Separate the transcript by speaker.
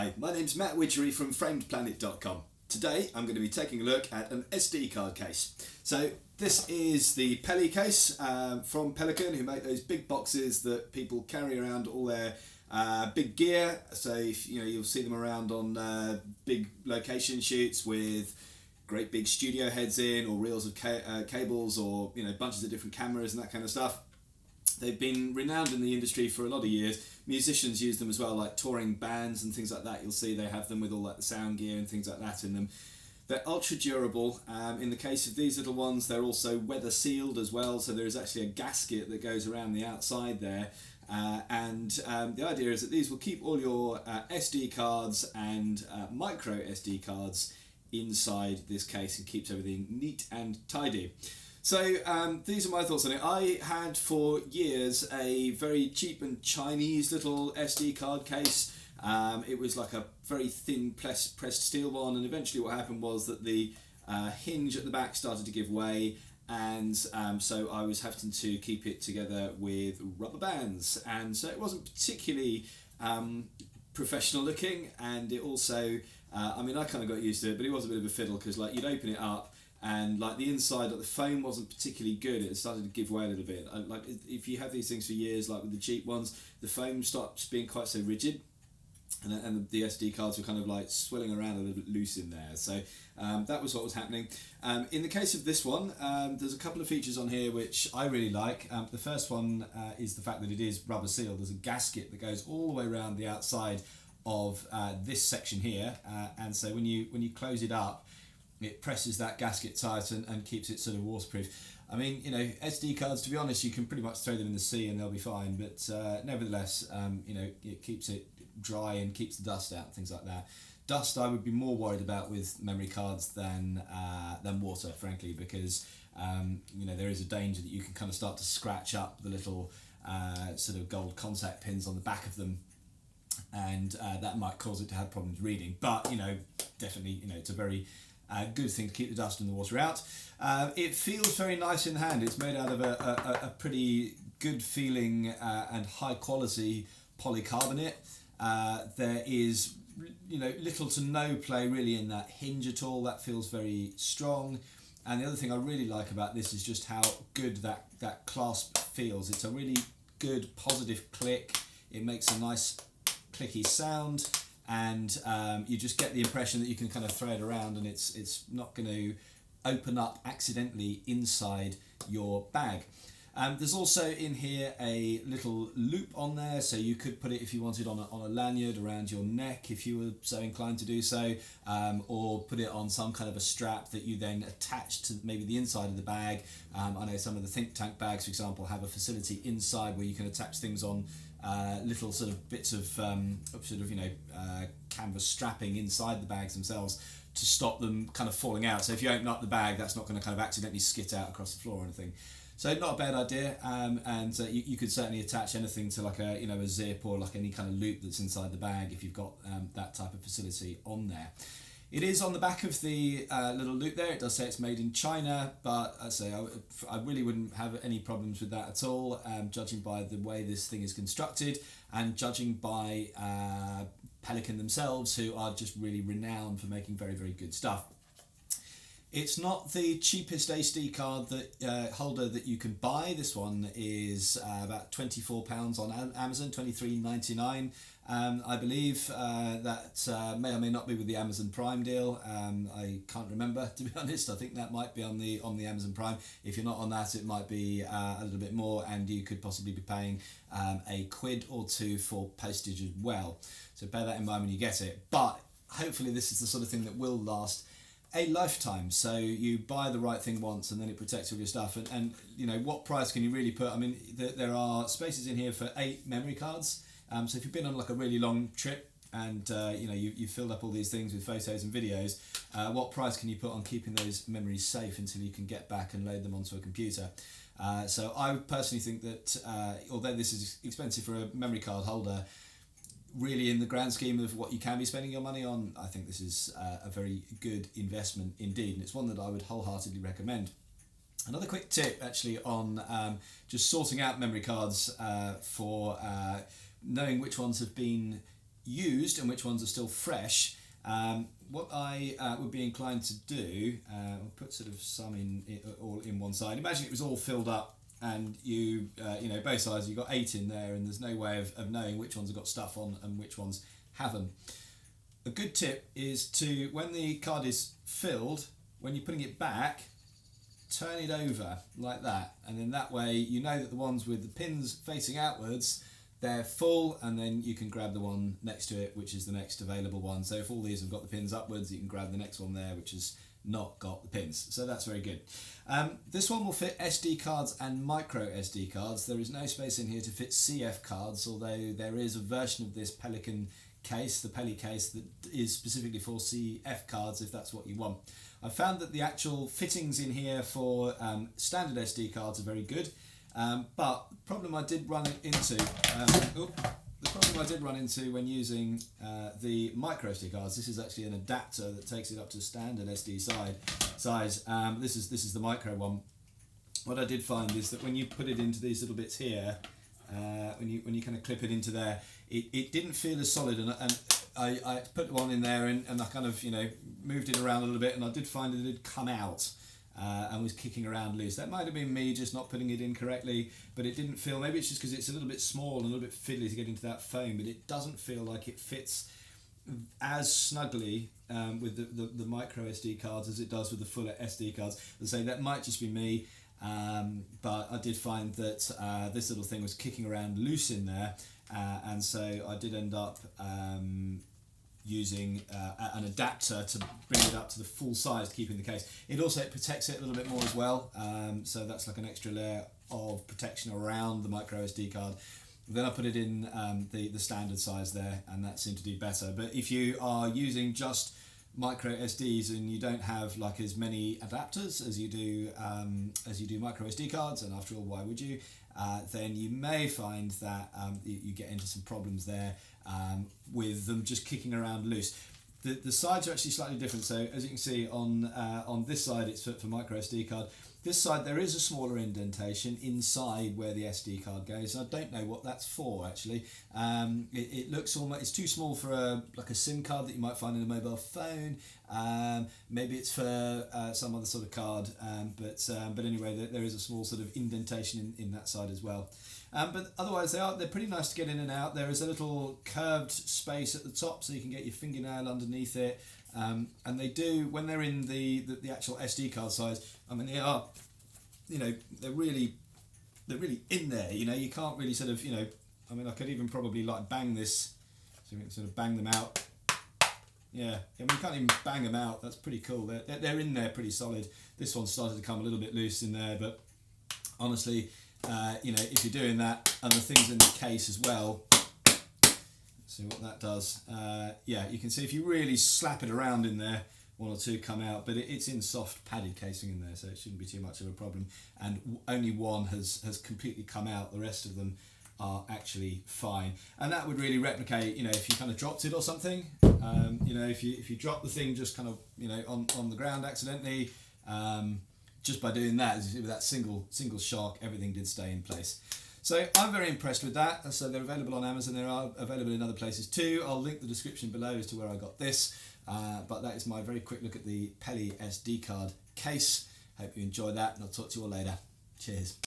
Speaker 1: Hi, my name's Matt Widgery from FramedPlanet.com. Today I'm going to be taking a look at an SD card case. So this is the Peli case from Pelican, who make those big boxes that people carry around all their big gear. So you'll see them around on big location shoots with great big studio heads in, or reels of cables, or bunches of different cameras and that kind of stuff. They've been renowned in the industry for a lot of years. Musicians use them as well, like touring bands and things like that. You'll see they have them with all like the sound gear and things like that in them. They're ultra durable. In the case of these little ones, they're also weather sealed as well, so there is actually a gasket that goes around the outside there. The idea is that these will keep all your SD cards and micro SD cards inside this case and keeps everything neat and tidy. So these are my thoughts on it. I had for years a very cheap and Chinese little SD card case. It was like a very thin pressed steel one, and eventually what happened was that the hinge at the back started to give way, and so I was having to keep it together with rubber bands, and so it wasn't particularly professional looking, and it also, I kind of got used to it, but it was a bit of a fiddle because like you'd open it up, and like the inside, like the foam wasn't particularly good. It started to give way a little bit. Like if you have these things for years, like with the cheap ones, the foam stops being quite so rigid, and the SD cards were kind of like swelling around a little bit loose in there. So that was what was happening. In the case of this one, there's a couple of features on here which I really like. The first one is the fact that it is rubber sealed. There's a gasket that goes all the way around the outside of this section here, and so when you close it up, it presses that gasket tight and keeps it sort of waterproof. I mean, SD cards, to be honest, you can pretty much throw them in the sea and they'll be fine, but nevertheless, it keeps it dry and keeps the dust out, things like that. Dust I would be more worried about with memory cards than water, frankly, because there is a danger that you can kind of start to scratch up the little sort of gold contact pins on the back of them, and that might cause it to have problems reading. But definitely, it's a very good thing to keep the dust and the water out. It feels very nice in the hand. It's made out of a pretty good feeling and high quality polycarbonate. There is little to no play really in that hinge at all. That feels very strong. And the other thing I really like about this is just how good that clasp feels. It's a really good positive click. It makes a nice clicky sound. And you just get the impression that you can kind of throw it around and it's not going to open up accidentally inside your bag. There's also in here a little loop on there, so you could put it, if you wanted, on a lanyard around your neck if you were so inclined to do so, or put it on some kind of a strap that you then attach to maybe the inside of the bag. I know some of the think tank bags, for example, have a facility inside where you can attach things on little sort of bits of canvas strapping inside the bags themselves to stop them kind of falling out. So if you open up the bag, that's not going to kind of accidentally skit out across the floor or anything. So not a bad idea, and you could certainly attach anything to like a zip or like any kind of loop that's inside the bag if you've got that type of facility on there. It is on the back of the little loop there. It does say it's made in China, but I really wouldn't have any problems with that at all, judging by the way this thing is constructed and judging by Pelican themselves, who are just really renowned for making very, very good stuff. It's not the cheapest SD card holder that you can buy. This one is about £24 on Amazon, £23.99. I believe that may or may not be with the Amazon Prime deal. I can't remember, to be honest. I think that might be on the Amazon Prime. If you're not on that, it might be a little bit more, and you could possibly be paying a quid or two for postage as well. So bear that in mind when you get it. But hopefully this is the sort of thing that will last a lifetime. So you buy the right thing once and then it protects all your stuff, and what price can you really put? I mean, there are spaces in here for 8 memory cards, so if you've been on like a really long trip and you've filled up all these things with photos and videos, what price can you put on keeping those memories safe until you can get back and load them onto a computer? So I personally think that although this is expensive for a memory card holder, really in the grand scheme of what you can be spending your money on, I think this is a very good investment indeed, and it's one that I would wholeheartedly recommend. Another quick tip actually on just sorting out memory cards for knowing which ones have been used and which ones are still fresh. What I would be inclined to do, I'll put sort of some all in one side. Imagine it was all filled up, and you know, both sides, you've got 8 in there, and there's no way of knowing which ones have got stuff on and which ones haven't. A good tip is to, when the card is filled, when you're putting it back, turn it over like that, and then that way you know that the ones with the pins facing outwards, they're full, and then you can grab the one next to it, which is the next available one. So if all these have got the pins upwards, you can grab the next one there, which has not got the pins. So that's very good. This one will fit SD cards and micro SD cards. There is no space in here to fit CF cards, although there is a version of this Pelican case, the Peli case, that is specifically for CF cards if that's what you want. I found that the actual fittings in here for standard SD cards are very good. But the problem I did run into, when using the micro SD cards, this is actually an adapter that takes it up to standard SD size. This is the micro one. What I did find is that when you put it into these little bits here, when you kind of clip it into there, it didn't feel as solid, and I put one in there and I kind of, you know, moved it around a little bit, and I did find that it had come out. And was kicking around loose. That might have been me just not putting it in correctly, but it didn't feel, maybe it's just because it's a little bit small and a little bit fiddly to get into that foam, but it doesn't feel like it fits as snugly with the micro SD cards as it does with the full SD cards. As I say, that might just be me, but I did find that this little thing was kicking around loose in there, and so I did end up using an adapter to bring it up to the full size, keeping the case. It also protects it a little bit more as well, so that's like an extra layer of protection around the micro SD card. Then I put it in the standard size there, and that seemed to do better. But if you are using just micro SDs and you don't have like as many adapters as you do micro SD cards, and after all, why would you? Then you may find that you get into some problems there with them just kicking around loose. The sides are actually slightly different. So as you can see on this side, it's for micro SD card. This side, there is a smaller indentation inside where the SD card goes. I don't know what that's for actually. It looks almost, it's too small for like a SIM card that you might find in a mobile phone. Maybe it's for some other sort of card, but anyway, there is a small sort of indentation in that side as well. But otherwise, they're pretty nice to get in and out. There is a little curved space at the top, so you can get your fingernail underneath it. And they do, when they're in the actual SD card size, I mean, they are, you know, they're really in there. You know, you can't really sort of, you know, I mean, I could even probably like bang this, so we can sort of bang them out. Yeah, I mean, you can't even bang them out. That's pretty cool. They're in there pretty solid. This one started to come a little bit loose in there, but honestly, you know, if you're doing that and the thing's in the case as well, see what that does. Yeah, you can see if you really slap it around in there, one or two come out, but it's in soft padded casing in there, so it shouldn't be too much of a problem. And only one has completely come out. The rest of them are actually fine. And that would really replicate, you know, if you kind of dropped it or something. You know, if you drop the thing just kind of, you know, on the ground accidentally, just by doing that, as you see with that single shock, everything did stay in place. So I'm very impressed with that. So they're available on Amazon. They are available in other places too. I'll link the description below as to where I got this. But that is my very quick look at the Peli SD card case. Hope you enjoyed that, and I'll talk to you all later. Cheers.